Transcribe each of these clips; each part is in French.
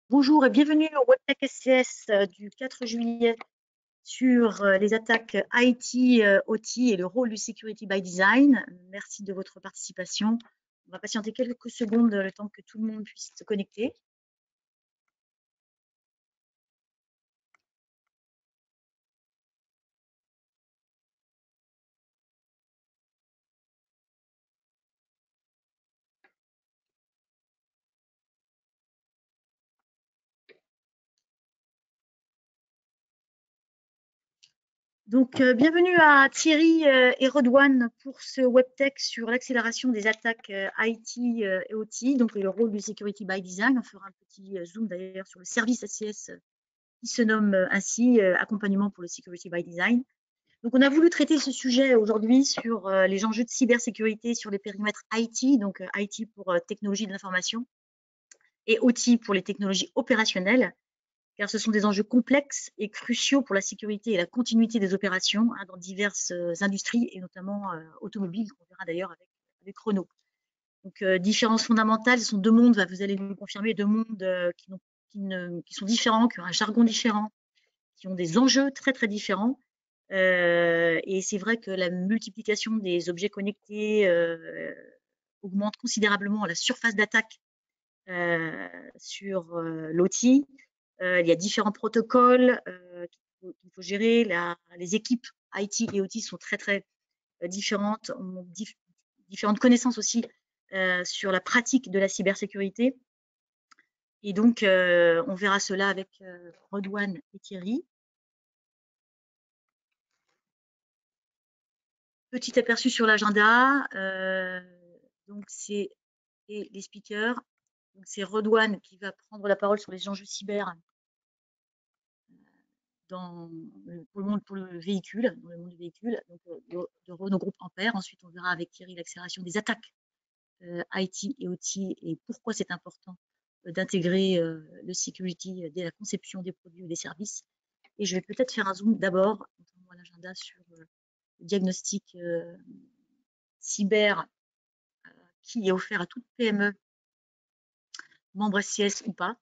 Bonjour et bienvenue au WebTech SCS du 4 juillet sur les attaques IT, OT et le rôle du Security by Design. Merci de votre participation. On va patienter quelques secondes le temps que tout le monde puisse se connecter. Donc, bienvenue à Thierry et Redouane pour ce WebTech sur l'accélération des attaques IT et OT, donc le rôle du Security by Design. On fera un petit zoom d'ailleurs sur le service ACS qui se nomme ainsi, accompagnement pour le Security by Design. Donc, on a voulu traiter ce sujet aujourd'hui sur les enjeux de cybersécurité sur les périmètres IT, donc IT pour technologie de l'information et OT pour les technologies opérationnelles, car ce sont des enjeux complexes et cruciaux pour la sécurité et la continuité des opérations dans diverses industries et notamment automobiles, qu'on verra d'ailleurs avec Renault. Donc, différences fondamentales, ce sont deux mondes, vous allez nous confirmer, deux mondes qui sont différents, qui ont un jargon différent, qui ont des enjeux très très différents. Et c'est vrai que la multiplication des objets connectés augmente considérablement la surface d'attaque sur l'OT. Il y a différents protocoles qu'il faut gérer. Les équipes IT et OT sont très très différentes, ont différentes connaissances aussi sur la pratique de la cybersécurité. Et donc, on verra cela avec Redouane et Thierry. Petit aperçu sur l'agenda. Donc, c'est les speakers. C'est Redouane qui va prendre la parole sur les enjeux cyber pour le véhicule, dans le monde du véhicule, donc de Renault Groupe Ampère. Ensuite, on verra avec Thierry l'accélération des attaques IT et OT et pourquoi c'est important d'intégrer le security dès la conception des produits ou des services. Et je vais peut-être faire un zoom d'abord, contrairement à l'agenda, sur le diagnostic cyber qui est offert à toute PME, membre SCS ou pas.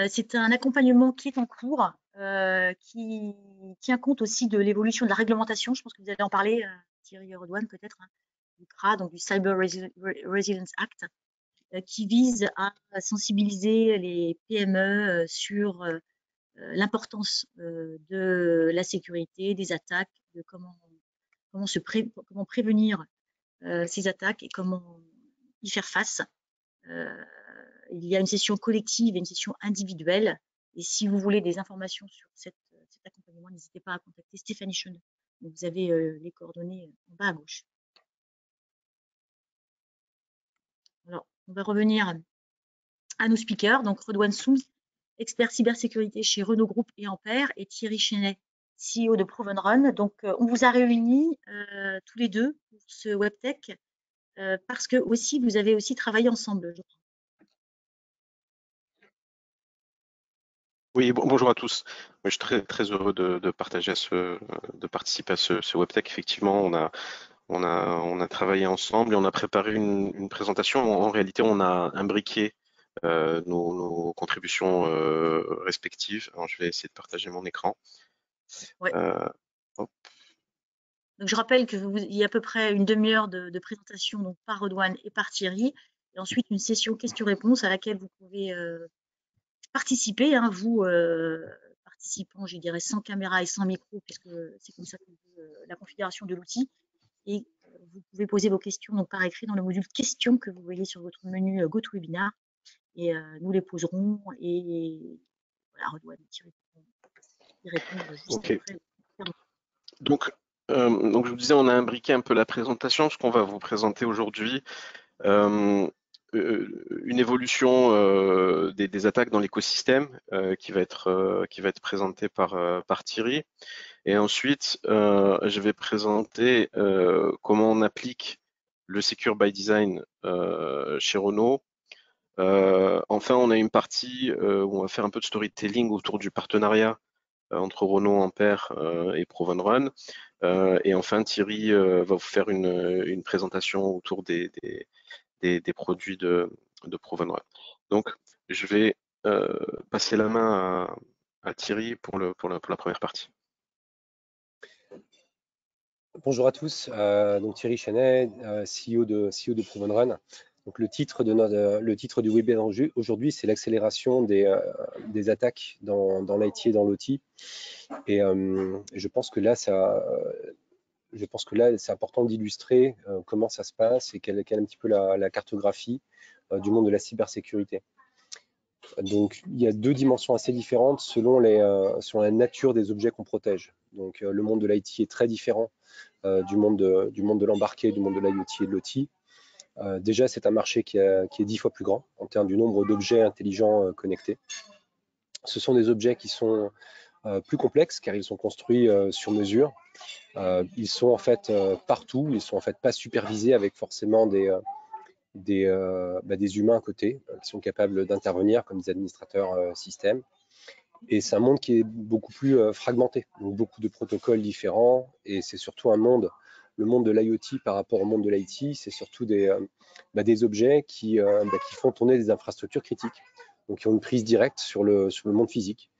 C'est un accompagnement qui est en cours, qui tient compte aussi de l'évolution de la réglementation. Je pense que vous allez en parler, Thierry Redouane, peut-être, hein, du CRA, donc du Cyber Resilience Act, qui vise à sensibiliser les PME sur l'importance de la sécurité, des attaques, de comment prévenir ces attaques et comment y faire face. Il y a une session collective et une session individuelle. Et si vous voulez des informations sur cet accompagnement, n'hésitez pas à contacter Stéphanie Cheneux. Vous avez les coordonnées en bas à gauche. Alors, on va revenir à nos speakers. Donc, Redouane Soums, expert cybersécurité chez Renault Group et Ampère, et Thierry Chenet, CEO de Proven Run. Donc, on vous a réunis tous les deux pour ce WebTech parce que aussi, vous avez aussi travaillé ensemble, je crois. Oui, bonjour à tous. Je suis très heureux de participer à ce WebTech. Effectivement, on a travaillé ensemble et on a préparé une présentation. En réalité, on a imbriqué nos contributions respectives. Alors, je vais essayer de partager mon écran. Ouais. Hop. Donc, je rappelle qu'il y a à peu près une demi-heure de présentation donc, par Redouane et par Thierry. Et ensuite, une session questions-réponses à laquelle vous pouvez participer, hein, vous, participants, je dirais, sans caméra et sans micro, puisque c'est comme ça que la configuration de l'outil. Et vous pouvez poser vos questions donc, par écrit dans le module questions que vous voyez sur votre menu GoToWebinar. Et nous les poserons et voilà, Redouane et Thierry y répondre juste Ok. après. Donc, je vous disais, on a imbriqué un peu la présentation, ce qu'on va vous présenter aujourd'hui. Une évolution des attaques dans l'écosystème qui va être présentée par Thierry. Et ensuite, je vais présenter comment on applique le Secure by Design chez Renault. Enfin, on a une partie où on va faire un peu de storytelling autour du partenariat entre Renault, Ampère et Proven Run. Et enfin, Thierry va vous faire une présentation autour des produits de Proven Run. Donc, je vais passer la main à Thierry pour la première partie. Bonjour à tous, donc Thierry Chenet, CEO de Proven Run. Donc le titre du webinaire aujourd'hui, c'est l'accélération des attaques dans l'IT et dans l'OT. Et je pense que là, c'est important d'illustrer comment ça se passe et quelle est un petit peu la cartographie du monde de la cybersécurité. Donc, il y a deux dimensions assez différentes selon la nature des objets qu'on protège. Donc, le monde de l'IT est très différent du monde de l'embarqué, du monde de l'IoT et de l'OT. Déjà, c'est un marché qui est 10 fois plus grand en termes du nombre d'objets intelligents connectés. Ce sont des objets qui sont plus complexes car ils sont construits sur mesure. Ils sont en fait partout, ils sont en fait pas supervisés avec forcément des humains à côté qui sont capables d'intervenir comme des administrateurs système. Et c'est un monde qui est beaucoup plus fragmenté, donc beaucoup de protocoles différents. Et c'est surtout le monde de l'IoT par rapport au monde de l'IT, c'est surtout des objets qui font tourner des infrastructures critiques, donc qui ont une prise directe sur le monde physique.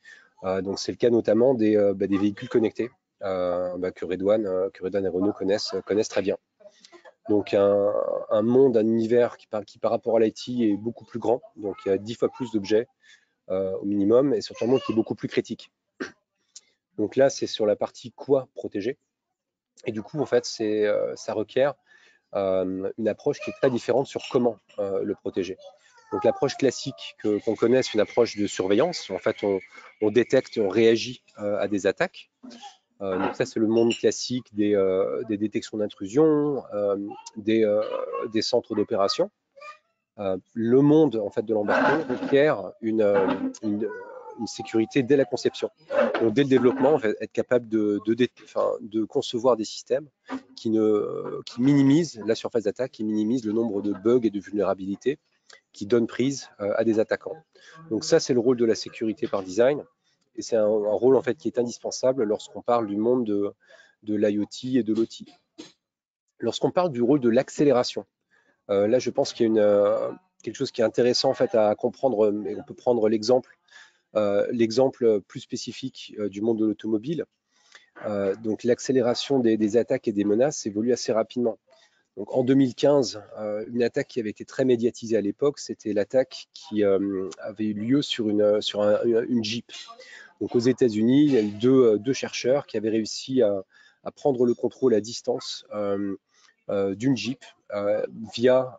Donc c'est le cas notamment des véhicules connectés que Redouane et Renault connaissent très bien. Donc un monde, un univers qui par rapport à l'IT est beaucoup plus grand, donc il y a 10 fois plus d'objets au minimum, et surtout un monde qui est beaucoup plus critique. Donc là, c'est sur la partie quoi protéger. Et du coup, en fait, ça requiert une approche qui est très différente sur comment le protéger. Donc l'approche classique qu'on connaît, c'est une approche de surveillance. En fait, on détecte, on réagit à des attaques. Donc ça, c'est le monde classique des détections d'intrusion, des centres d'opération. Le monde en fait de l'embarqué requiert une sécurité dès la conception. Donc, dès le développement, en fait, être capable de concevoir des systèmes qui minimisent la surface d'attaque, qui minimisent le nombre de bugs et de vulnérabilités qui donnent prise à des attaquants. Donc ça, c'est le rôle de la sécurité par design. Et c'est un rôle en fait qui est indispensable lorsqu'on parle du monde de l'IoT et de l'OT. Lorsqu'on parle du rôle de l'accélération, là, je pense qu'il y a quelque chose qui est intéressant en fait à comprendre, et on peut prendre l'exemple plus spécifique du monde de l'automobile. Donc l'accélération des attaques et des menaces évolue assez rapidement. Donc en 2015, une attaque qui avait été très médiatisée à l'époque, c'était l'attaque qui avait eu lieu sur une Jeep. Donc aux États-Unis, il y a eu deux chercheurs qui avaient réussi à prendre le contrôle à distance d'une Jeep via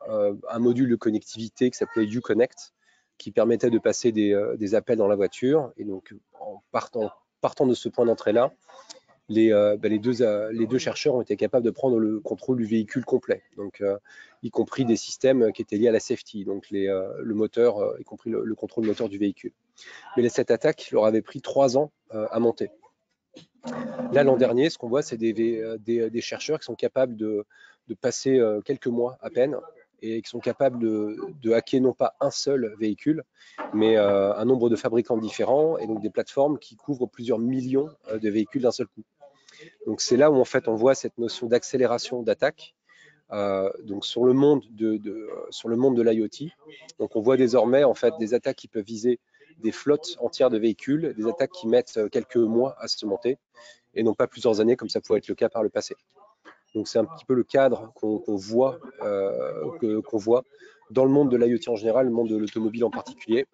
un module de connectivité qui s'appelait Uconnect, qui permettait de passer des appels dans la voiture. Et donc, en partant de ce point d'entrée-là, les deux chercheurs ont été capables de prendre le contrôle du véhicule complet, donc y compris des systèmes qui étaient liés à la safety, donc le moteur, y compris le contrôle moteur du véhicule. Mais cette attaque leur avait pris 3 ans à monter. Là, l'an dernier, ce qu'on voit, c'est des chercheurs qui sont capables de passer quelques mois à peine et qui sont capables de hacker non pas un seul véhicule, mais un nombre de fabricants différents et donc des plateformes qui couvrent plusieurs millions de véhicules d'un seul coup. Donc c'est là où en fait on voit cette notion d'accélération d'attaque. Donc sur le monde de l'IoT, donc on voit désormais en fait des attaques qui peuvent viser des flottes entières de véhicules, des attaques qui mettent quelques mois à se monter et non pas plusieurs années comme ça pouvait être le cas par le passé. Donc c'est un petit peu le cadre qu'on voit dans le monde de l'IoT en général, le monde de l'automobile en particulier.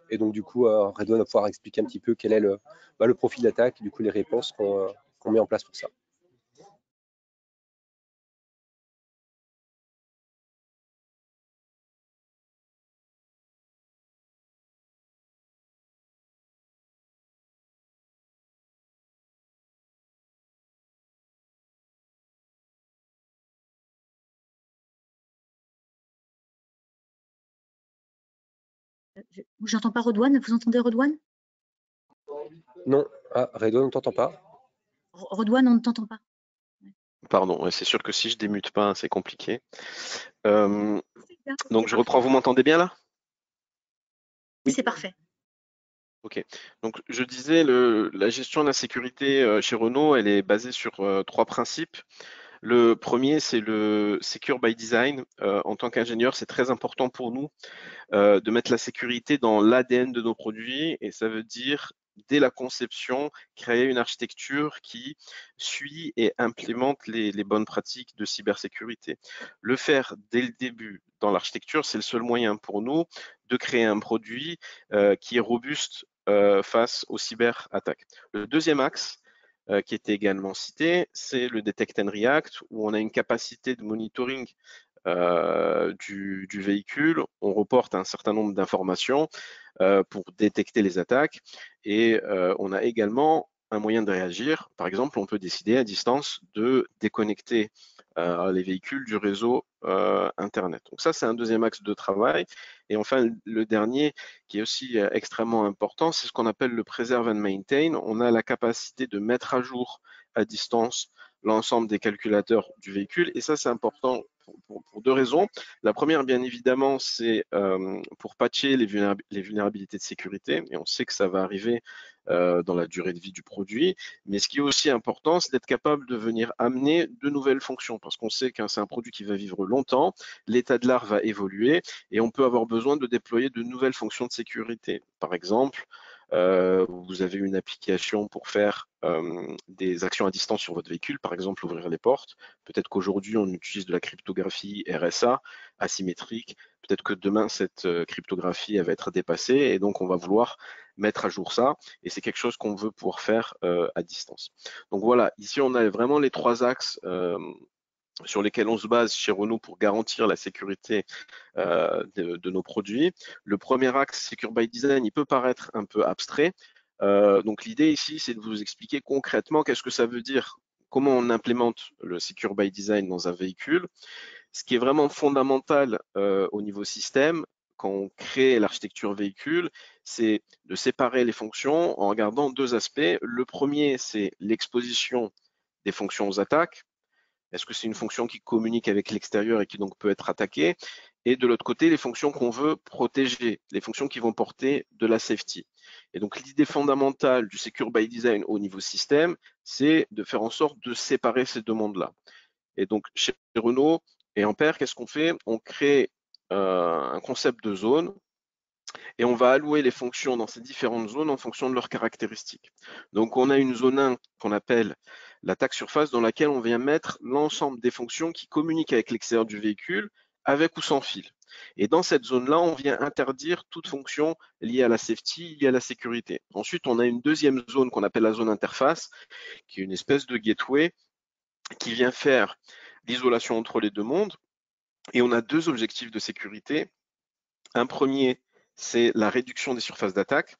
Et donc du coup, Redouane va pouvoir expliquer un petit peu quel est le profil d'attaque et du coup les réponses qu'on met en place pour ça. J'entends pas Redouane. Vous entendez Redouane? Non, Redouane, on ne t'entend pas. Redouane, on ne t'entend pas. Pardon, c'est sûr que si je démute pas, c'est compliqué. Donc je reprends, vous m'entendez bien là? Oui, c'est parfait. Ok, donc je disais, la gestion de la sécurité chez Renault, elle est basée sur 3 principes. Le premier, c'est le Secure by Design. En tant qu'ingénieur, c'est très important pour nous de mettre la sécurité dans l'ADN de nos produits, et ça veut dire dès la conception, créer une architecture qui suit et implémente les bonnes pratiques de cybersécurité. Le faire dès le début dans l'architecture, c'est le seul moyen pour nous de créer un produit qui est robuste face aux cyberattaques. Le deuxième axe, qui était également cité, c'est le Detect and React, où on a une capacité de monitoring du véhicule. On reporte un certain nombre d'informations pour détecter les attaques, et on a également un moyen de réagir. Par exemple, on peut décider à distance de déconnecter les véhicules du réseau Internet. Donc ça, c'est un deuxième axe de travail. Et enfin, le dernier, qui est aussi extrêmement important, c'est ce qu'on appelle le Preserve and Maintain. On a la capacité de mettre à jour à distance l'ensemble des calculateurs du véhicule. Et ça, c'est important pour deux raisons. La première, bien évidemment, c'est pour patcher les vulnérabilités de sécurité. Et on sait que ça va arriver dans la durée de vie du produit. Mais ce qui est aussi important, c'est d'être capable de venir amener de nouvelles fonctions, parce qu'on sait que c'est un produit qui va vivre longtemps, l'état de l'art va évoluer, et on peut avoir besoin de déployer de nouvelles fonctions de sécurité. Par exemple, vous avez une application pour faire des actions à distance sur votre véhicule, par exemple ouvrir les portes. Peut-être qu'aujourd'hui, on utilise de la cryptographie RSA asymétrique. Peut-être que demain, cette cryptographie elle va être dépassée, et donc on va vouloir mettre à jour ça, et c'est quelque chose qu'on veut pouvoir faire à distance. Donc voilà, ici on a vraiment les trois axes sur lesquels on se base chez Renault pour garantir la sécurité de nos produits. Le premier axe, Secure by Design, il peut paraître un peu abstrait. Donc l'idée ici, c'est de vous expliquer concrètement qu'est-ce que ça veut dire, comment on implémente le Secure by Design dans un véhicule. Ce qui est vraiment fondamental au niveau système, quand on crée l'architecture véhicule, c'est de séparer les fonctions en regardant deux aspects. Le premier, c'est l'exposition des fonctions aux attaques. Est-ce que c'est une fonction qui communique avec l'extérieur et qui donc peut être attaquée? Et de l'autre côté, les fonctions qu'on veut protéger, les fonctions qui vont porter de la safety. Et donc l'idée fondamentale du Secure by Design au niveau système, c'est de faire en sorte de séparer ces deux mondes-là. Et donc chez Renault et Ampère, qu'est-ce qu'on fait? On crée un concept de zone, et on va allouer les fonctions dans ces différentes zones en fonction de leurs caractéristiques. Donc on a une zone 1 qu'on appelle l'attaque surface, dans laquelle on vient mettre l'ensemble des fonctions qui communiquent avec l'extérieur du véhicule, avec ou sans fil. Et dans cette zone-là, on vient interdire toute fonction liée à la safety, liée à la sécurité. Ensuite, on a une deuxième zone qu'on appelle la zone interface, qui est une espèce de gateway qui vient faire l'isolation entre les deux mondes. Et on a deux objectifs de sécurité. Un premier, c'est la réduction des surfaces d'attaque.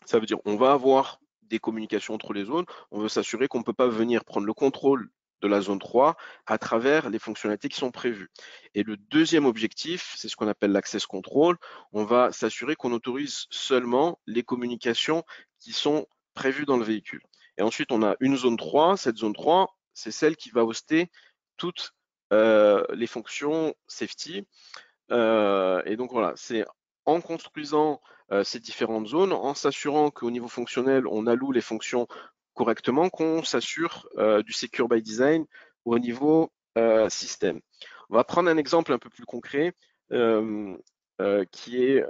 Ça veut dire on va avoir des communications entre les zones. On veut s'assurer qu'on ne peut pas venir prendre le contrôle de la zone 3 à travers les fonctionnalités qui sont prévues. Et le deuxième objectif, c'est ce qu'on appelle l'access control. On va s'assurer qu'on autorise seulement les communications qui sont prévues dans le véhicule. Et ensuite, on a une zone 3. Cette zone 3, c'est celle qui va hoster toutes les fonctions safety. Et donc voilà, c'est en construisant ces différentes zones, en s'assurant qu'au niveau fonctionnel, on alloue les fonctions correctement, qu'on s'assure du Secure by Design au niveau système. On va prendre un exemple un peu plus concret qui est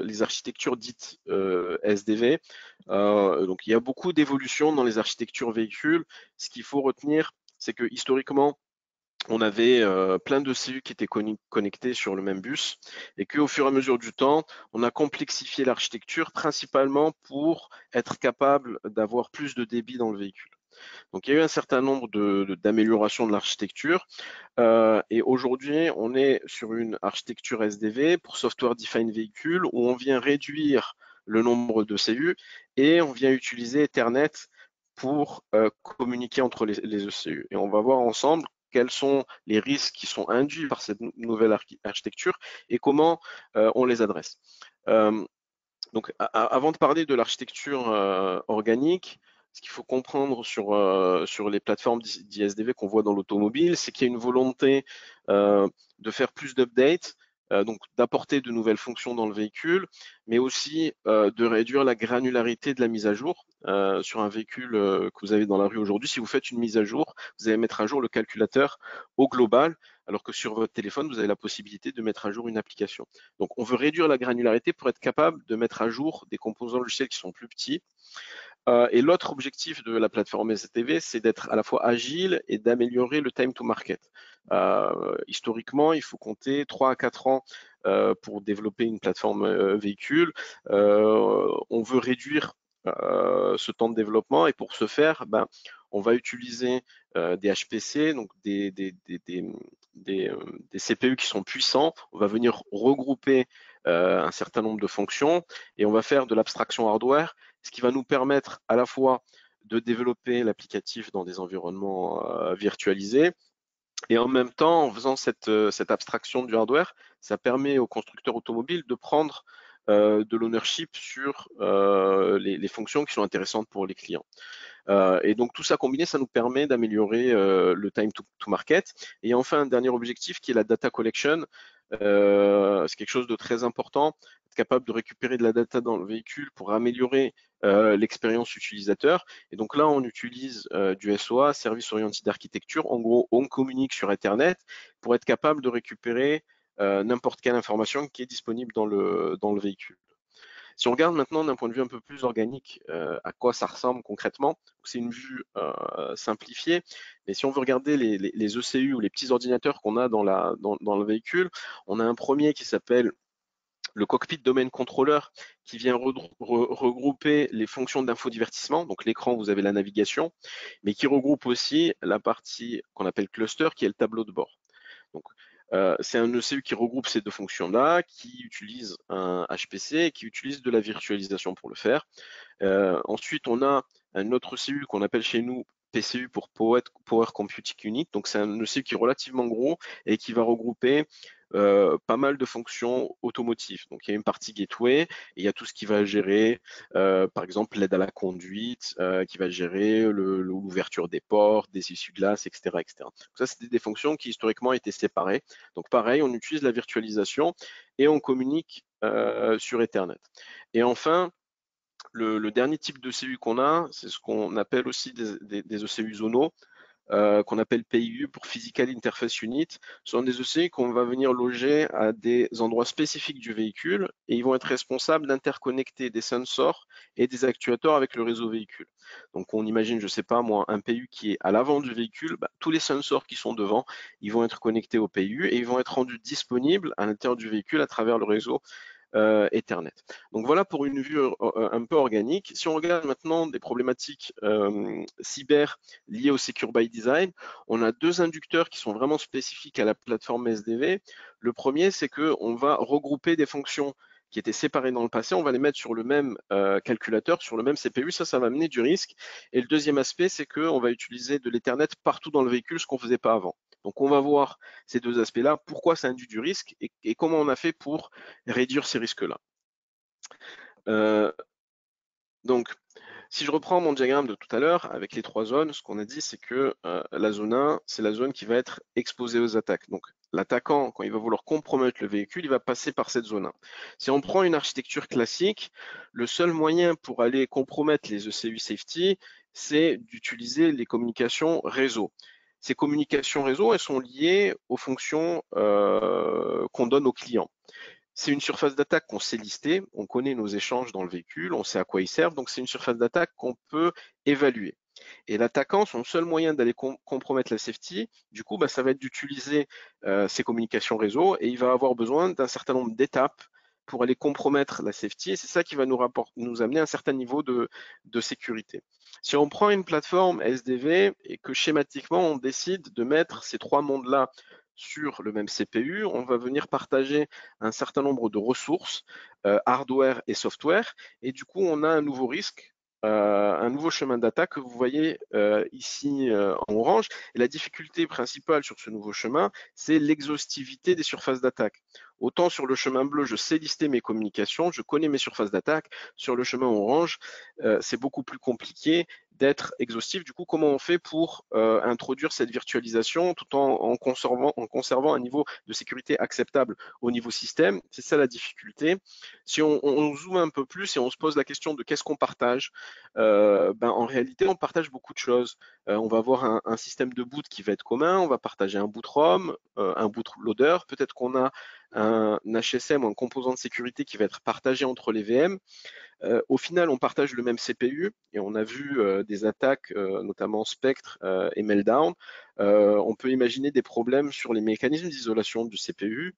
les architectures dites SDV. Donc il y a beaucoup d'évolutions dans les architectures véhicules. Ce qu'il faut retenir, c'est que historiquement, on avait plein de CU qui étaient connectés sur le même bus, et qu'au fur et à mesure du temps, on a complexifié l'architecture principalement pour être capable d'avoir plus de débit dans le véhicule. Donc il y a eu un certain nombre d'améliorations de l'architecture, et aujourd'hui on est sur une architecture SDV pour Software Defined Vehicle, où on vient réduire le nombre de CU et on vient utiliser Ethernet pour communiquer entre les ECU. Et on va voir ensemble quels sont les risques qui sont induits par cette nouvelle architecture et comment on les adresse. Donc, avant de parler de l'architecture organique, ce qu'il faut comprendre sur les plateformes d'ISDV qu'on voit dans l'automobile, c'est qu'il y a une volonté de faire plus d'updates, donc d'apporter de nouvelles fonctions dans le véhicule, mais aussi de réduire la granularité de la mise à jour. Sur un véhicule que vous avez dans la rue aujourd'hui, si vous faites une mise à jour, vous allez mettre à jour le calculateur au global, alors que sur votre téléphone, vous avez la possibilité de mettre à jour une application. Donc on veut réduire la granularité pour être capable de mettre à jour des composants logiciels qui sont plus petits. Et l'autre objectif de la plateforme SDV, c'est d'être à la fois agile et d'améliorer le time to market. Historiquement, il faut compter 3 à 4 ans pour développer une plateforme véhicule. On veut réduire ce temps de développement et pour ce faire, on va utiliser des HPC, donc des CPU qui sont puissants. On va venir regrouper un certain nombre de fonctions et on va faire de l'abstraction hardware, ce qui va nous permettre à la fois de développer l'applicatif dans des environnements virtualisés et en même temps, en faisant cette abstraction du hardware, ça permet aux constructeurs automobiles de prendre de l'ownership sur les fonctions qui sont intéressantes pour les clients. Et donc tout ça combiné, ça nous permet d'améliorer le time to market. Et enfin, un dernier objectif qui est la data collection. C'est quelque chose de très important, être capable de récupérer de la data dans le véhicule pour améliorer l'expérience utilisateur. Et donc là, on utilise du SOA, Service Oriented Architecture. En gros, on communique sur Ethernet pour être capable de récupérer n'importe quelle information qui est disponible dans le véhicule. Si on regarde maintenant d'un point de vue un peu plus organique, à quoi ça ressemble concrètement, c'est une vue simplifiée, mais si on veut regarder les ECU ou les petits ordinateurs qu'on a dans le véhicule, on a un premier qui s'appelle le cockpit domain controller qui vient regrouper les fonctions d'infodivertissement, donc l'écran, vous avez la navigation, mais qui regroupe aussi la partie qu'on appelle cluster, qui est le tableau de bord. Donc, c'est un ECU qui regroupe ces deux fonctions-là, qui utilise un HPC et qui utilise de la virtualisation pour le faire. Ensuite, on a un autre ECU qu'on appelle chez nous PCU pour Power Computing Unit. Donc, c'est un ECU qui est relativement gros et qui va regrouper pas mal de fonctions automotives. Donc, il y a une partie gateway et il y a tout ce qui va gérer, par exemple, l'aide à la conduite, qui va gérer l'ouverture des portes, des essuie-glaces, etc., etc. Donc, ça, c'est des fonctions qui historiquement étaient séparées. Donc, pareil, on utilise la virtualisation et on communique sur Ethernet. Et enfin, le dernier type de CU qu'on a, c'est ce qu'on appelle aussi des ECU zonaux, qu'on appelle PIU pour Physical Interface Unit. Ce sont des ECU qu'on va venir loger à des endroits spécifiques du véhicule et ils vont être responsables d'interconnecter des sensors et des actuateurs avec le réseau véhicule. Donc on imagine, je ne sais pas moi, un PIU qui est à l'avant du véhicule, tous les sensors qui sont devant, ils vont être connectés au PIU et ils vont être rendus disponibles à l'intérieur du véhicule à travers le réseau Ethernet. Donc voilà pour une vue un peu organique. Si on regarde maintenant des problématiques cyber liées au Secure by Design, on a deux inducteurs qui sont vraiment spécifiques à la plateforme SDV. Le premier, c'est qu'on va regrouper des fonctions qui étaient séparées dans le passé, on va les mettre sur le même calculateur, sur le même CPU, ça va amener du risque. Et le deuxième aspect, c'est qu'on va utiliser de l'Ethernet partout dans le véhicule, ce qu'on ne faisait pas avant. Donc on va voir ces deux aspects-là, pourquoi ça induit du risque et comment on a fait pour réduire ces risques-là. Donc, si je reprends mon diagramme de tout à l'heure, avec les trois zones, ce qu'on a dit, c'est que la zone 1, c'est la zone qui va être exposée aux attaques. Donc, l'attaquant, quand il va vouloir compromettre le véhicule, il va passer par cette zone 1. Si on prend une architecture classique, le seul moyen pour aller compromettre les ECU safety, c'est d'utiliser les communications réseau. Ces communications réseau, elles sont liées aux fonctions qu'on donne aux clients. C'est une surface d'attaque qu'on sait lister, on connaît nos échanges dans le véhicule, on sait à quoi ils servent, donc c'est une surface d'attaque qu'on peut évaluer. Et l'attaquant, son seul moyen d'aller compromettre la safety, du coup, ça va être d'utiliser ces communications réseau et il va avoir besoin d'un certain nombre d'étapes pour aller compromettre la safety et c'est ça qui va nous amener à un certain niveau de sécurité. Si on prend une plateforme SDV et que schématiquement on décide de mettre ces trois mondes-là sur le même CPU, on va venir partager un certain nombre de ressources, hardware et software, et du coup on a un nouveau risque, un nouveau chemin d'attaque que vous voyez ici en orange. Et la difficulté principale sur ce nouveau chemin, c'est l'exhaustivité des surfaces d'attaque. Autant sur le chemin bleu, je sais lister mes communications, je connais mes surfaces d'attaque. Sur le chemin orange, c'est beaucoup plus compliqué. d'être exhaustif. Du coup, comment on fait pour introduire cette virtualisation tout en conservant un niveau de sécurité acceptable au niveau système? C'est ça la difficulté. Si on zoome un peu plus et on se pose la question de qu'est-ce qu'on partage, en réalité, on partage beaucoup de choses. On va avoir un système de boot qui va être commun, on va partager un boot ROM, un boot loader, peut-être qu'on a un HSM ou un composant de sécurité qui va être partagé entre les VM. Au final, on partage le même CPU et on a vu des attaques, notamment Spectre et Meltdown. On peut imaginer des problèmes sur les mécanismes d'isolation du CPU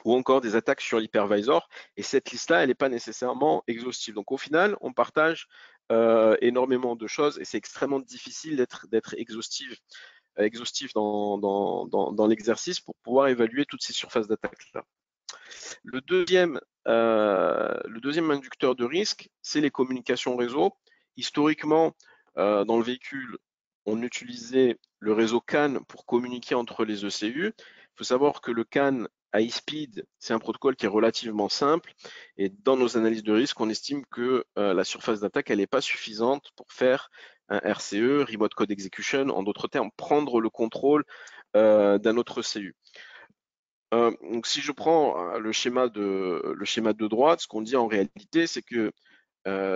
ou encore des attaques sur l'hypervisor. Et cette liste-là, elle n'est pas nécessairement exhaustive. Donc au final, on partage énormément de choses et c'est extrêmement difficile d'être exhaustif dans l'exercice pour pouvoir évaluer toutes ces surfaces d'attaque-là. Le deuxième inducteur de risque, c'est les communications réseau. Historiquement, dans le véhicule, on utilisait le réseau CAN pour communiquer entre les ECU. Il faut savoir que le CAN high speed, c'est un protocole qui est relativement simple. Et dans nos analyses de risque, on estime que la surface d'attaque, elle n'est pas suffisante pour faire un RCE, Remote Code Execution, en d'autres termes, prendre le contrôle d'un autre ECU. Donc si je prends le schéma de droite, ce qu'on dit en réalité, c'est que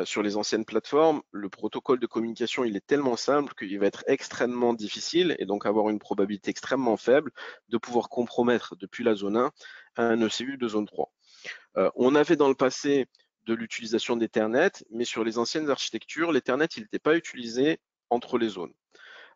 sur les anciennes plateformes, le protocole de communication, il est tellement simple qu'il va être extrêmement difficile et donc avoir une probabilité extrêmement faible de pouvoir compromettre depuis la zone 1 un ECU de zone 3. On avait dans le passé de l'utilisation d'Ethernet, mais sur les anciennes architectures, l'Ethernet, il n'était pas utilisé entre les zones.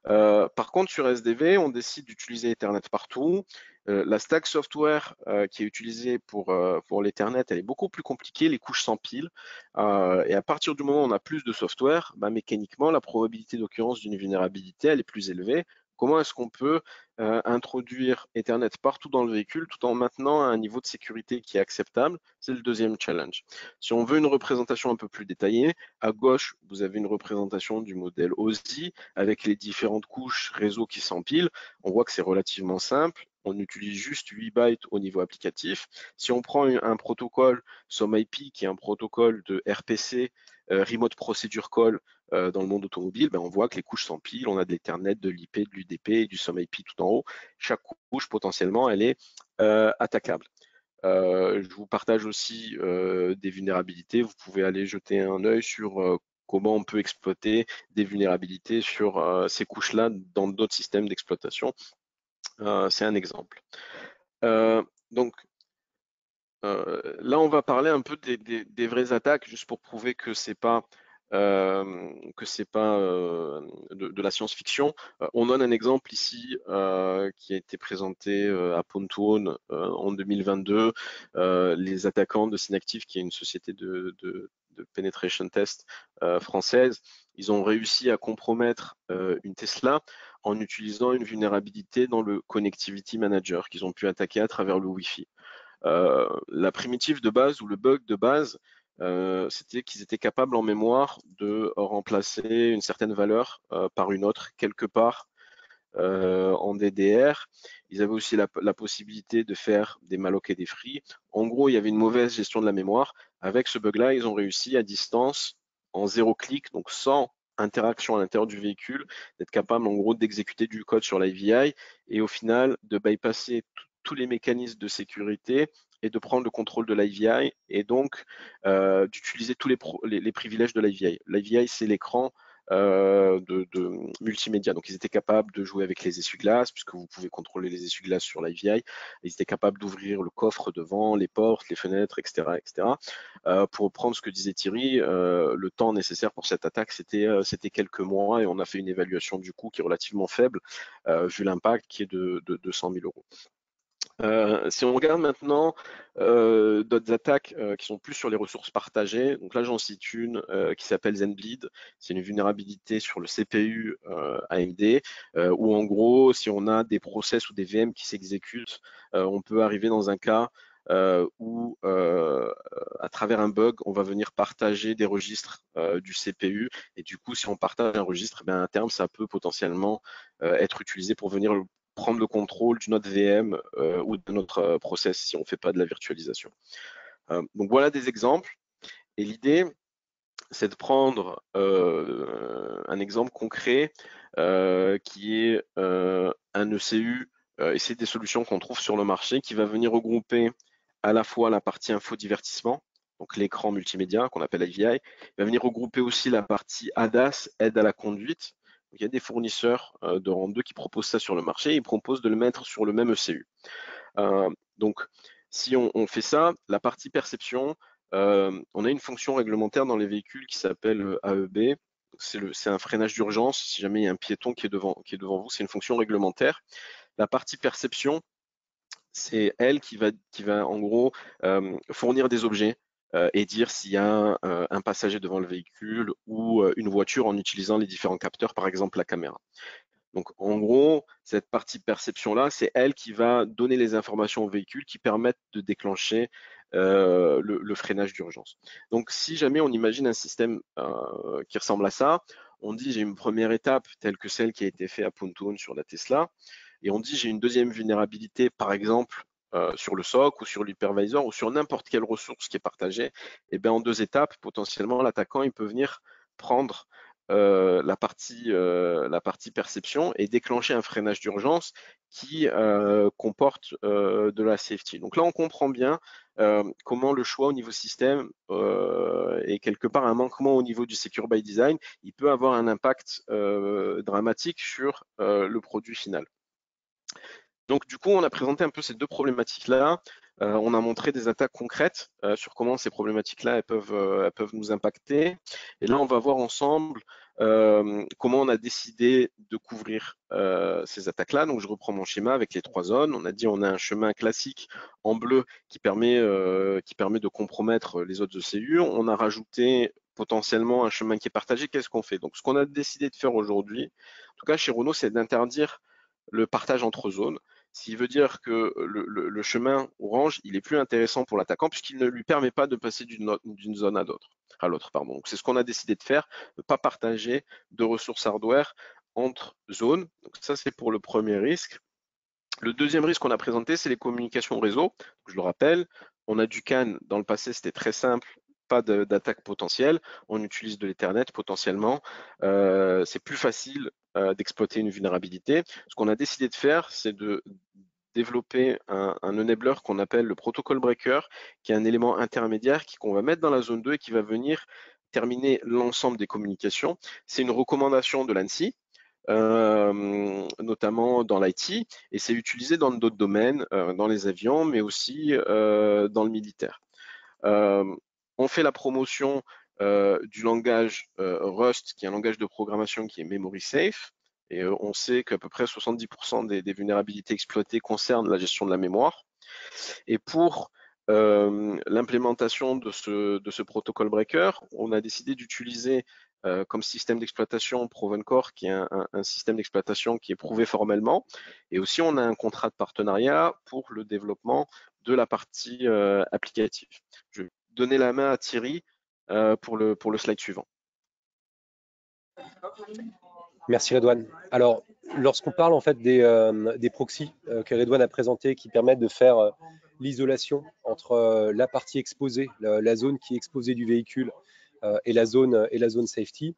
Par contre, sur SDV, on décide d'utiliser Ethernet partout. La stack software qui est utilisée pour l'Ethernet, elle est beaucoup plus compliquée, les couches s'empilent. Et à partir du moment où on a plus de software, mécaniquement, la probabilité d'occurrence d'une vulnérabilité, elle est plus élevée. Comment est-ce qu'on peut introduire Ethernet partout dans le véhicule tout en maintenant un niveau de sécurité qui est acceptable? C'est le deuxième challenge. Si on veut une représentation un peu plus détaillée, à gauche, vous avez une représentation du modèle OSI avec les différentes couches réseau qui s'empilent. On voit que c'est relativement simple. On utilise juste 8 bytes au niveau applicatif. Si on prend un protocole SOMIP, qui est un protocole de RPC, Remote Procedure Call, dans le monde automobile, on voit que les couches s'empilent. On a de l'Ethernet, de l'IP, de l'UDP et du SOMIP tout en haut. Chaque couche, potentiellement, elle est attaquable. Je vous partage aussi des vulnérabilités. Vous pouvez aller jeter un œil sur comment on peut exploiter des vulnérabilités sur ces couches-là dans d'autres systèmes d'exploitation. C'est un exemple. Donc, là, on va parler un peu des vraies attaques, juste pour prouver que c'est pas de la science-fiction. On donne un exemple ici qui a été présenté à Pontoon en 2022. Les attaquants de Synactive, qui est une société de penetration test française, ils ont réussi à compromettre une Tesla en utilisant une vulnérabilité dans le Connectivity Manager qu'ils ont pu attaquer à travers le Wi-Fi. La primitive de base ou le bug de base, c'était qu'ils étaient capables en mémoire de remplacer une certaine valeur par une autre quelque part en DDR. Ils avaient aussi la possibilité de faire des malloc et des free. En gros, il y avait une mauvaise gestion de la mémoire. Avec ce bug-là, ils ont réussi à distance, en 0 clic, donc sans interaction à l'intérieur du véhicule, d'être capable en gros d'exécuter du code sur l'IVI et au final de bypasser tous les mécanismes de sécurité et de prendre le contrôle de l'IVI et donc d'utiliser tous les privilèges de l'IVI. L'IVI, c'est l'écran de multimédia. Donc, ils étaient capables de jouer avec les essuie-glaces, puisque vous pouvez contrôler les essuie-glaces sur l'IVI. Ils étaient capables d'ouvrir le coffre devant, les portes, les fenêtres, etc. Pour reprendre ce que disait Thierry, le temps nécessaire pour cette attaque, c'était quelques mois et on a fait une évaluation du coût qui est relativement faible, vu l'impact qui est de 200 000 euros. Si on regarde maintenant d'autres attaques qui sont plus sur les ressources partagées, donc là j'en cite une qui s'appelle Zenbleed, c'est une vulnérabilité sur le CPU AMD, où en gros si on a des process ou des VM qui s'exécutent, on peut arriver dans un cas où à travers un bug, on va venir partager des registres du CPU et du coup si on partage un registre, à terme ça peut potentiellement être utilisé pour venir prendre le contrôle d'une autre VM ou de notre process si on ne fait pas de la virtualisation. Donc voilà des exemples. Et l'idée, c'est de prendre un exemple concret qui est un ECU, et c'est des solutions qu'on trouve sur le marché qui va venir regrouper à la fois la partie infodivertissement, donc l'écran multimédia qu'on appelle IVI, il va venir regrouper aussi la partie ADAS, aide à la conduite. Donc, il y a des fournisseurs de rang 2 qui proposent ça sur le marché, ils proposent de le mettre sur le même ECU. Donc, si on fait ça, la partie perception, on a une fonction réglementaire dans les véhicules qui s'appelle AEB. C'est un freinage d'urgence. Si jamais il y a un piéton qui est devant vous, c'est une fonction réglementaire. La partie perception, c'est elle qui va en gros fournir des objets et dire s'il y a un passager devant le véhicule ou une voiture en utilisant les différents capteurs, par exemple la caméra. Donc, en gros, cette partie perception-là, c'est elle qui va donner les informations au véhicule qui permettent de déclencher le freinage d'urgence. Donc, si jamais on imagine un système qui ressemble à ça, on dit j'ai une première étape telle que celle qui a été faite à Pontoon sur la Tesla, et on dit j'ai une deuxième vulnérabilité, par exemple, sur le SOC ou sur l'hypervisor ou sur n'importe quelle ressource qui est partagée, et bien en 2 étapes, potentiellement, l'attaquant il peut venir prendre la partie perception et déclencher un freinage d'urgence qui comporte de la safety. Donc là, on comprend bien comment le choix au niveau système et quelque part un manquement au niveau du Secure by Design, il peut avoir un impact dramatique sur le produit final. Donc du coup, on a présenté un peu ces 2 problématiques-là. On a montré des attaques concrètes sur comment ces problématiques-là elles peuvent nous impacter. Et là, on va voir ensemble comment on a décidé de couvrir ces attaques-là. Donc je reprends mon schéma avec les 3 zones. On a dit on a un chemin classique en bleu qui permet de compromettre les autres ECU. On a rajouté potentiellement un chemin qui est partagé. Qu'est-ce qu'on fait? Donc ce qu'on a décidé de faire aujourd'hui, en tout cas chez Renault, c'est d'interdire le partage entre zones. Ce qui veut dire que le chemin orange, il est plus intéressant pour l'attaquant puisqu'il ne lui permet pas de passer d'une zone à l'autre. Donc c'est ce qu'on a décidé de faire, ne pas partager de ressources hardware entre zones. Donc ça, c'est pour le premier risque. Le deuxième risque qu'on a présenté, c'est les communications réseau. Je le rappelle, on a du CAN. Dans le passé, c'était très simple, pas d'attaque potentielle. On utilise de l'Ethernet potentiellement. C'est plus facile d'exploiter une vulnérabilité. Ce qu'on a décidé de faire, c'est de développer un enabler qu'on appelle le protocol breaker, qui est un élément intermédiaire qu'on va mettre dans la zone 2 et qui va venir terminer l'ensemble des communications. C'est une recommandation de l'ANSI, notamment dans l'IT, et c'est utilisé dans d'autres domaines, dans les avions, mais aussi dans le militaire. On fait la promotion du langage Rust, qui est un langage de programmation qui est memory safe, et on sait qu'à peu près 70% des vulnérabilités exploitées concernent la gestion de la mémoire. Et pour l'implémentation de ce protocol breaker, on a décidé d'utiliser comme système d'exploitation Proven Core, qui est un système d'exploitation qui est prouvé formellement. Et aussi, on a un contrat de partenariat pour le développement de la partie applicative. Je vais donner la main à Thierry pour le slide suivant. Merci Redouane. Alors, lorsqu'on parle en fait des proxys que Redouane a présentés qui permettent de faire l'isolation entre la partie exposée, la zone qui est exposée du véhicule et la zone safety,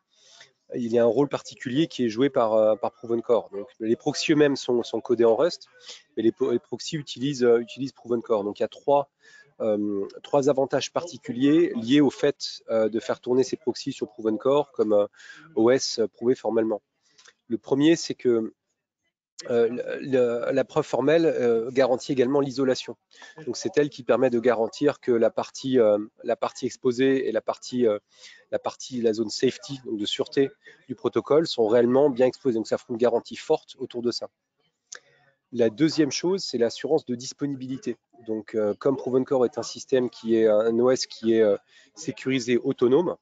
il y a un rôle particulier qui est joué par Proven Core. Donc, les proxys eux-mêmes sont codés en Rust, mais les proxys utilisent Proven Core. Donc, il y a trois avantages particuliers liés au fait de faire tourner ces proxys sur Proven Core comme OS prouvé formellement. Le premier, c'est que la preuve formelle garantit également l'isolation. Donc c'est elle qui permet de garantir que la partie exposée et la zone safety, donc de sûreté du protocole, sont réellement bien exposées. Donc ça fait une garantie forte autour de ça. La deuxième chose, c'est l'assurance de disponibilité. Donc comme Proven Core est un système qui est un OS qui est sécurisé, autonome,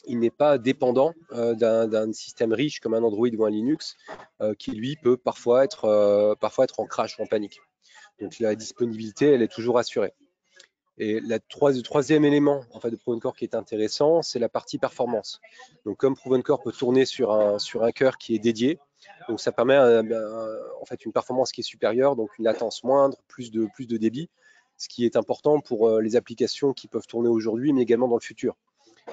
il n'est pas dépendant d'un système riche comme un Android ou un Linux qui lui peut parfois être en crash ou en panique. Donc la disponibilité, elle est toujours assurée. Et le troisième élément en fait, de Proven Core qui est intéressant, c'est la partie performance. Donc comme Proven Core peut tourner sur un cœur qui est dédié, donc ça permet en fait une performance qui est supérieure, donc une latence moindre, plus de débit, ce qui est important pour les applications qui peuvent tourner aujourd'hui, mais également dans le futur.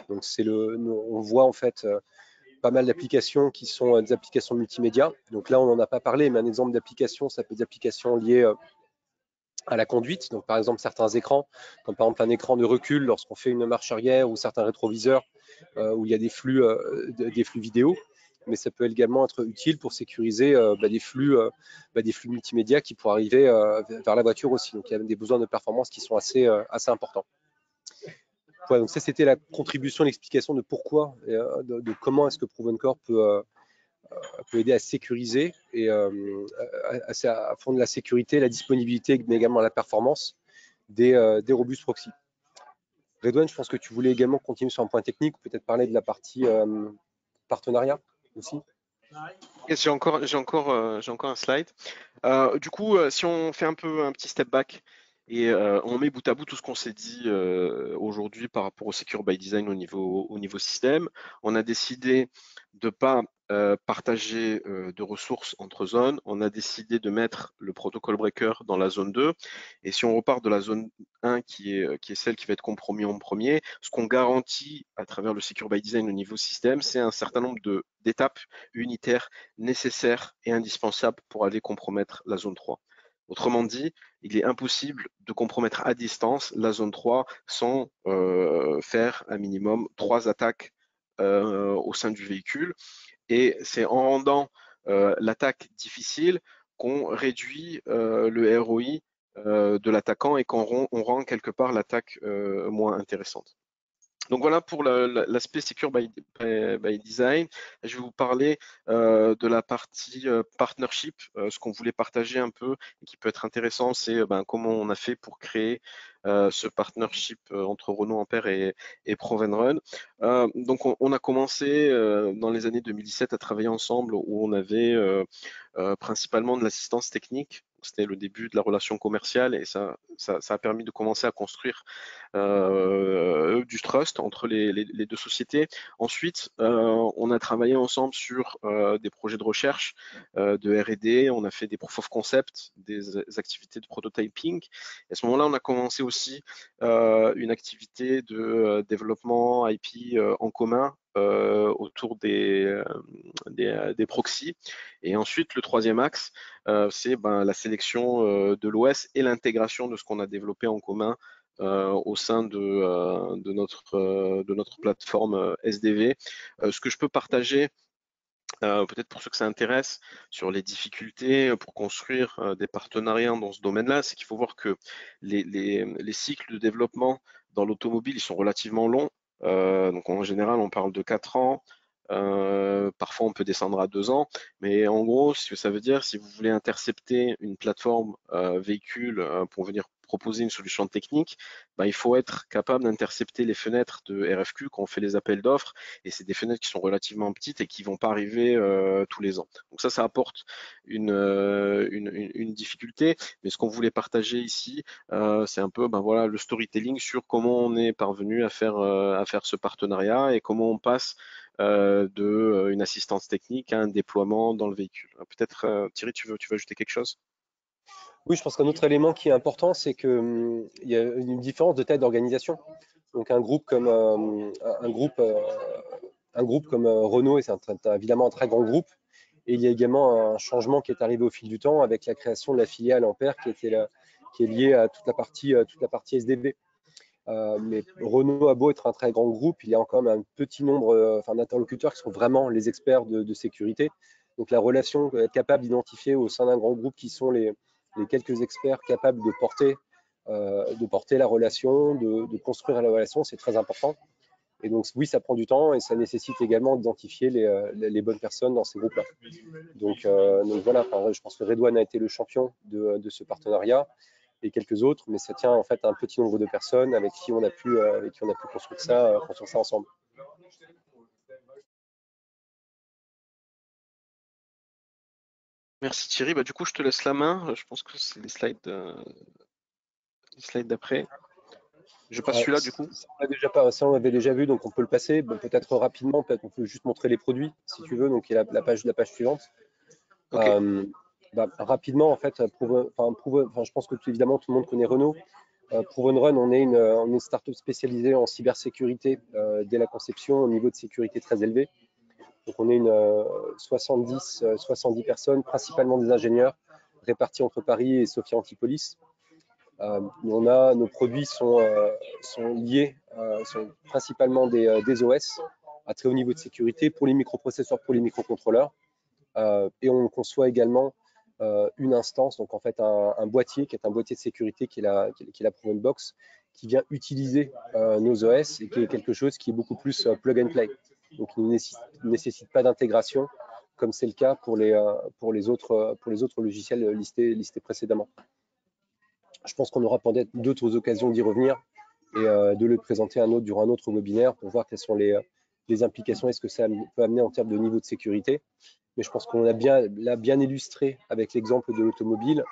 Donc on voit en fait pas mal d'applications qui sont des applications multimédia. Donc là, on n'en a pas parlé, mais un exemple d'application, ça peut être des applications liées à la conduite. Donc par exemple, certains écrans, comme par exemple un écran de recul lorsqu'on fait une marche arrière, ou certains rétroviseurs où il y a des flux vidéo. Mais ça peut également être utile pour sécuriser des flux multimédia qui pourraient arriver vers la voiture aussi. Donc il y a des besoins de performance qui sont assez importants. Ouais, donc ça, c'était la contribution, l'explication de pourquoi, de comment est-ce que Provencore peut aider à sécuriser et à fond de la sécurité, la disponibilité, mais également la performance des robust proxy. Redouane, je pense que tu voulais également continuer sur un point technique, peut-être parler de la partie partenariat aussi. J'ai encore un slide. Du coup, si on fait un petit step back et on met bout à bout tout ce qu'on s'est dit aujourd'hui par rapport au Secure by Design au niveau système, on a décidé de pas partager de ressources entre zones. On a décidé de mettre le protocole breaker dans la zone 2. Et si on repart de la zone 1 qui est celle qui va être compromis en premier, ce qu'on garantit à travers le Secure by Design au niveau système, c'est un certain nombre d'étapes unitaires nécessaires et indispensables pour aller compromettre la zone 3. Autrement dit, il est impossible de compromettre à distance la zone 3 sans faire un minimum 3 attaques au sein du véhicule. Et c'est en rendant l'attaque difficile qu'on réduit le ROI de l'attaquant et qu'on rend quelque part l'attaque moins intéressante. Donc voilà pour l'aspect Secure by Design. Je vais vous parler de la partie partnership. Ce qu'on voulait partager un peu et qui peut être intéressant, c'est comment on a fait pour créer ce partnership entre Renault Ampère et Provenrun. Donc on a commencé dans les années 2017 à travailler ensemble où on avait principalement de l'assistance technique. C'était le début de la relation commerciale et ça a permis de commencer à construire du trust entre les deux sociétés. Ensuite, on a travaillé ensemble sur des projets de recherche, de R&D, on a fait des proof of concept, des activités de prototyping. Et à ce moment-là, on a commencé aussi une activité de développement IP en commun autour des proxys. Et ensuite, le troisième axe, c'est la sélection de l'OS et l'intégration de ce qu'on a développé en commun au sein de notre plateforme SDV. Ce que je peux partager, peut-être pour ceux que ça intéresse, sur les difficultés pour construire des partenariats dans ce domaine-là, c'est qu'il faut voir que les cycles de développement dans l'automobile, ils sont relativement longs. Donc en général, on parle de 4 ans. Parfois, on peut descendre à 2 ans. Mais en gros, ce que ça veut dire, si vous voulez intercepter une plateforme véhicule pour venir proposer une solution technique, il faut être capable d'intercepter les fenêtres de RFQ quand on fait les appels d'offres. Et c'est des fenêtres qui sont relativement petites et qui ne vont pas arriver tous les ans. Donc ça apporte une difficulté. Mais ce qu'on voulait partager ici, c'est un peu voilà, le storytelling sur comment on est parvenu à faire ce partenariat et comment on passe d'une assistance technique à un déploiement dans le véhicule. Peut-être, Thierry, tu veux ajouter quelque chose? Oui, je pense qu'un autre élément qui est important, c'est qu'il y a une différence de taille d'organisation. Donc un groupe comme Renault, et c'est évidemment un très grand groupe. Et il y a également un changement qui est arrivé au fil du temps avec la création de la filiale Ampère qui est liée à toute la partie SDV. Mais Renault a beau être un très grand groupe, il y a encore même un petit nombre d'interlocuteurs qui sont vraiment les experts de sécurité. Donc la relation capable d'identifier au sein d'un grand groupe qui sont les quelques experts capables de porter la relation, de construire la relation, c'est très important. Et donc oui, ça prend du temps et ça nécessite également d'identifier les bonnes personnes dans ces groupes-là. Donc voilà, je pense que Redouane a été le champion de ce partenariat et quelques autres, mais ça tient en fait à un petit nombre de personnes avec qui on a pu construire ça ensemble. Merci Thierry. Du coup, je te laisse la main. Je pense que c'est les slides d'après. Je passe celui-là du coup. Ça, on l'avait déjà vu, donc on peut le passer. Bon, peut-être rapidement, peut-être on peut juste montrer les produits, si tu veux. Donc il y a la page suivante. Okay. Rapidement, en fait, je pense que évidemment tout le monde connaît Renault. Proven Run, on est une startup spécialisée en cybersécurité dès la conception, au niveau de sécurité très élevé. Donc on est 70 personnes, principalement des ingénieurs, répartis entre Paris et Sophia Antipolis. Nos produits sont liés, sont principalement des OS à très haut niveau de sécurité pour les microprocesseurs, pour les microcontrôleurs. Et on conçoit également une instance, donc en fait un boîtier qui est un boîtier de sécurité qui est la Proven Box, qui vient utiliser nos OS et qui est quelque chose qui est beaucoup plus plug and play. Donc il ne nécessite pas d'intégration comme c'est le cas pour les autres logiciels listés précédemment. Je pense qu'on aura peut-être d'autres occasions d'y revenir et de le présenter durant un autre webinaire pour voir quelles sont les implications et ce que ça peut amener en termes de niveau de sécurité. Mais je pense qu'on l'a bien illustré avec l'exemple de l'automobile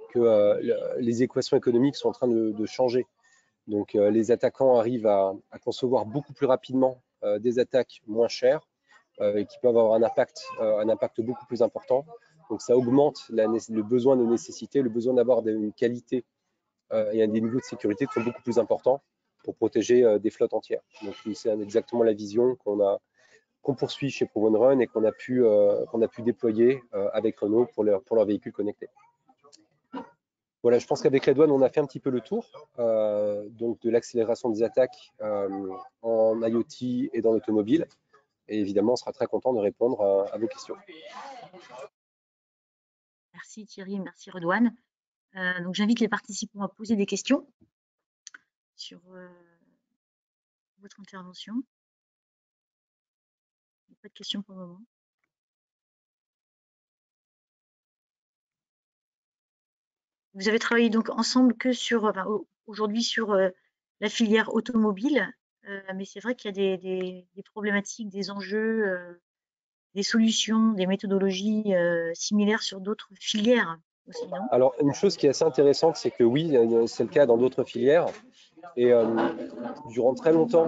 que les équations économiques sont en train de changer. Donc les attaquants arrivent à concevoir beaucoup plus rapidement des attaques moins chères et qui peuvent avoir un impact beaucoup plus important. Donc ça augmente le besoin de nécessité, le besoin d'avoir une qualité et des niveaux de sécurité qui sont beaucoup plus importants pour protéger des flottes entières. Donc c'est exactement la vision qu'on poursuit chez Proven Run et qu'on a pu déployer avec Renault pour leurs véhicules connectés. Voilà, je pense qu'avec Redouane, on a fait un petit peu le tour donc de l'accélération des attaques en IoT et dans l'automobile. Et évidemment, on sera très content de répondre à vos questions. Merci Thierry, merci Redouane. Donc j'invite les participants à poser des questions sur votre intervention. Il n'y a pas de questions pour le moment. Vous avez travaillé donc ensemble que sur, aujourd'hui sur la filière automobile, mais c'est vrai qu'il y a des problématiques, des enjeux, des solutions, des méthodologies similaires sur d'autres filières aussi, non? Alors, une chose qui est assez intéressante, c'est que oui, c'est le cas dans d'autres filières. Et durant très longtemps,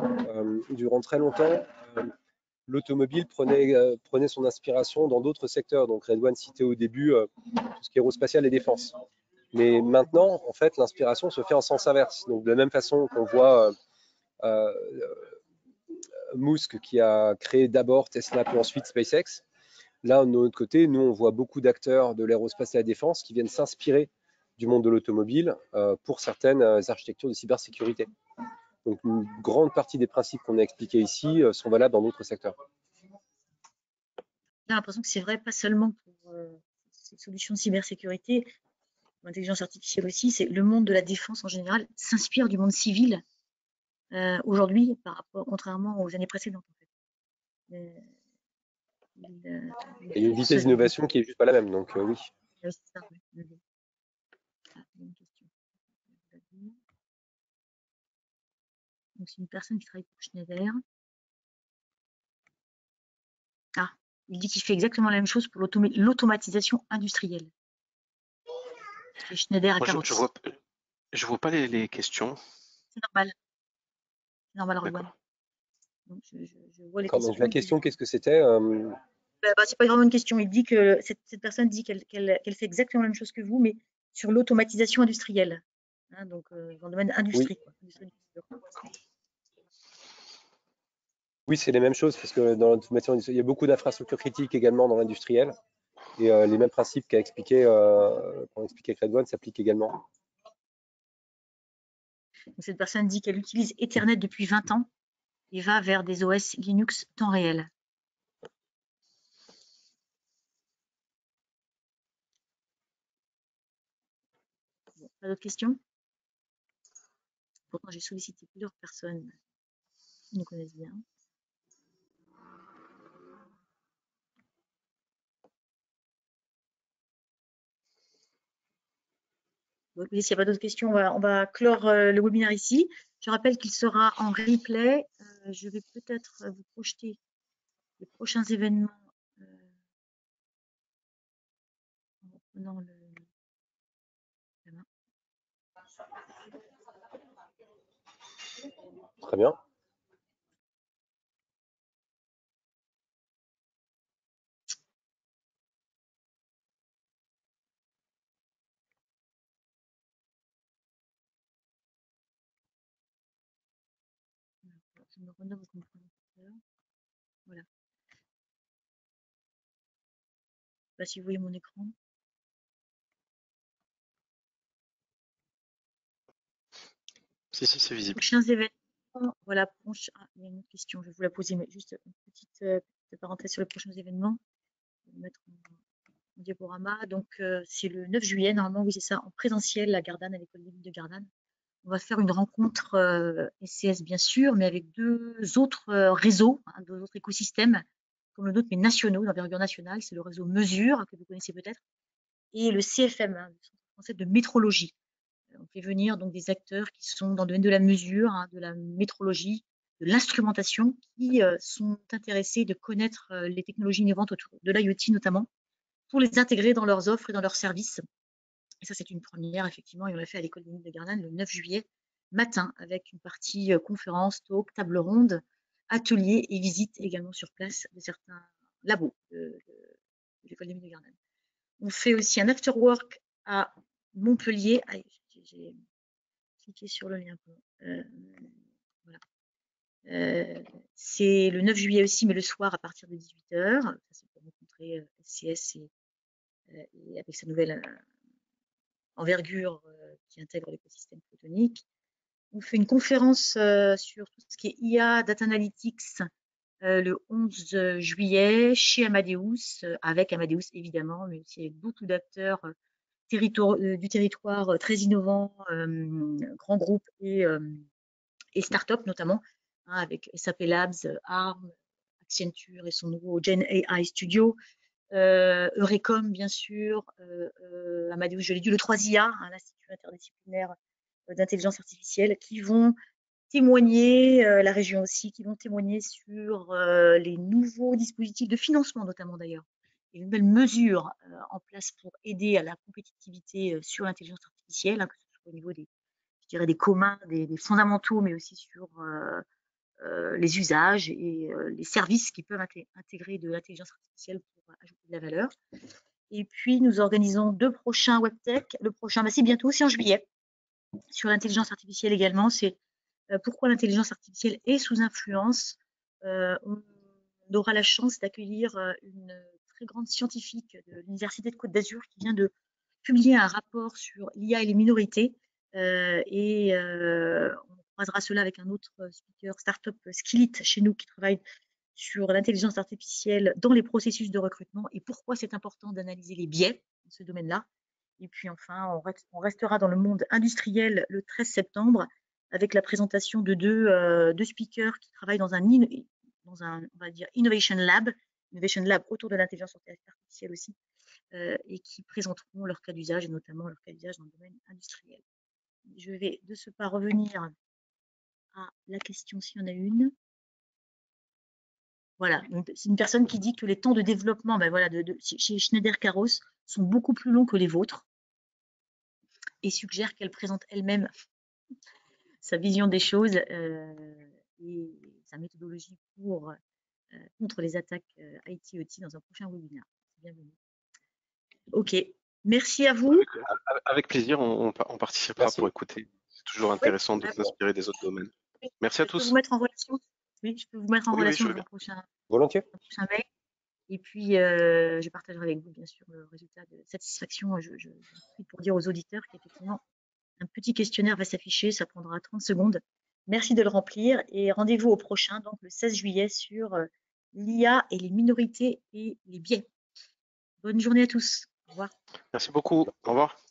l'automobile prenait son inspiration dans d'autres secteurs. Donc, Redouane citait au début tout ce qui est aérospatial et défense. Mais maintenant, en fait, l'inspiration se fait en sens inverse. Donc, de la même façon qu'on voit Musk qui a créé d'abord Tesla puis ensuite SpaceX, là, de notre côté, nous, on voit beaucoup d'acteurs de l'aérospatial et la défense qui viennent s'inspirer du monde de l'automobile pour certaines architectures de cybersécurité. Donc, une grande partie des principes qu'on a expliqués ici sont valables dans d'autres secteurs. J'ai l'impression que c'est vrai, pas seulement pour ces solutions de cybersécurité, l'intelligence artificielle aussi, c'est le monde de la défense en général s'inspire du monde civil aujourd'hui, contrairement aux années précédentes. En fait. Il y a une vitesse d'innovation qui est juste pas la même, donc oui. C'est ça, oui. Ah, une question. Donc c'est une personne qui travaille pour Schneider. Ah, il dit qu'il fait exactement la même chose pour l'automatisation industrielle. C'est Schneider à Moi, Carrots. je vois pas les questions. C'est normal. C'est normal, Redouane. Donc, je vois les questions. Donc la question, qu'est-ce que c'était c'est pas vraiment une question. Il dit que cette personne dit qu'elle fait exactement la même chose que vous, mais sur l'automatisation industrielle. Hein, donc dans le domaine industrie. Oui, quoi, oui, c'est les mêmes choses, parce que dans l'automation industrielle, il y a beaucoup d'infrastructures critiques également dans l'industriel. Et les mêmes principes qu'on expliqué avec Redouane s'appliquent également. Donc, cette personne dit qu'elle utilise Ethernet depuis 20 ans et va vers des OS Linux temps réel. Bon, pas d'autres questions? Pourtant, j'ai sollicité plusieurs personnes qui nous connaissent bien. Bon, s'il n'y a pas d'autres questions, on va clore le webinaire ici. Je rappelle qu'il sera en replay. Je vais peut-être vous projeter les prochains événements en reprenant la main. Très bien. Je me renomme comme présentateur. Voilà. Je sais pas si vous voyez mon écran. Si, c'est visible. Prochains événements. Voilà, il y a une autre question, je vais vous la poser, mais juste une petite parenthèse sur les prochains événements. Je vais mettre en diaporama. Donc, c'est le 9 juillet, normalement, oui, c'est ça, en présentiel à Gardanne, à l'école des villes de Gardanne. On va faire une rencontre SCS, bien sûr, mais avec deux autres réseaux, hein, deux autres écosystèmes, comme le nôtre, mais nationaux, d'envergure nationale. C'est le réseau Mesure, que vous connaissez peut-être, et le CFM, hein, le Centre français de métrologie. On fait venir donc des acteurs qui sont dans le domaine de la mesure, hein, de la métrologie, de l'instrumentation, qui sont intéressés de connaître les technologies innovantes autour de l'IoT notamment, pour les intégrer dans leurs offres et dans leurs services. Et ça, c'est une première, effectivement, et on l'a fait à l'école des mines de Gardanne le 9 juillet matin, avec une partie conférence, talk, table ronde, atelier et visite également sur place de certains labos de l'école des mines de Gardanne. On fait aussi un after-work à Montpellier. Ah, j'ai cliqué sur le lien. Voilà. C'est le 9 juillet aussi, mais le soir à partir de 18h. Ça, c'est pour rencontrer SCS et avec sa nouvelle envergure qui intègre l'écosystème photonique. On fait une conférence sur tout ce qui est IA, Data Analytics, le 11 juillet chez Amadeus, avec Amadeus évidemment, mais aussi avec beaucoup d'acteurs du territoire très innovants, grands groupes et start-up notamment, hein, avec SAP Labs, ARM, Accenture et son nouveau Gen AI Studio, Eurecom bien sûr, Amadeus, je l'ai dit, le 3IA, hein, l'Institut interdisciplinaire d'intelligence artificielle, qui vont témoigner, la région aussi, qui vont témoigner sur les nouveaux dispositifs de financement notamment d'ailleurs, et les nouvelles mesures en place pour aider à la compétitivité sur l'intelligence artificielle, hein, que ce soit au niveau des, je dirais, des communs, des fondamentaux, mais aussi sur les usages et les services qui peuvent intégrer de l'intelligence artificielle pour ajouter de la valeur. Et puis, nous organisons 2 prochains WebTech. Le prochain, c'est bientôt, c'est en juillet, sur l'intelligence artificielle également. C'est pourquoi l'intelligence artificielle est sous influence. On aura la chance d'accueillir une très grande scientifique de l'Université de Côte d'Azur qui vient de publier un rapport sur l'IA et les minorités. On croisera cela avec un autre speaker, Startup Skillit, chez nous, qui travaille sur l'intelligence artificielle dans les processus de recrutement et pourquoi c'est important d'analyser les biais dans ce domaine-là. Et puis enfin, on restera dans le monde industriel le 13 septembre avec la présentation de deux speakers qui travaillent dans un, on va dire, Innovation Lab autour de l'intelligence artificielle aussi, et qui présenteront leur cas d'usage, et notamment leur cas d'usage dans le domaine industriel. Je vais de ce pas revenir à la question s'il y en a une. Voilà, c'est une personne qui dit que les temps de développement voilà, chez Schneider Caros sont beaucoup plus longs que les vôtres et suggère qu'elle présente elle-même sa vision des choses et sa méthodologie contre les attaques IT-OT dans un prochain webinaire. Bienvenue. Ok, merci à vous. Avec plaisir, on participera pour écouter. C'est toujours intéressant de s'inspirer des autres domaines. Merci à tous. Je peux vous mettre en relation. Oui, je peux vous mettre en relation dans un prochain mail. Et puis, je partagerai avec vous, bien sûr, le résultat de satisfaction. Je prie pour dire aux auditeurs qu'effectivement, un petit questionnaire va s'afficher. Ça prendra 30 secondes. Merci de le remplir. Et rendez-vous au prochain, donc le 16 juillet, sur l'IA et les minorités et les biais. Bonne journée à tous. Au revoir. Merci beaucoup. Au revoir.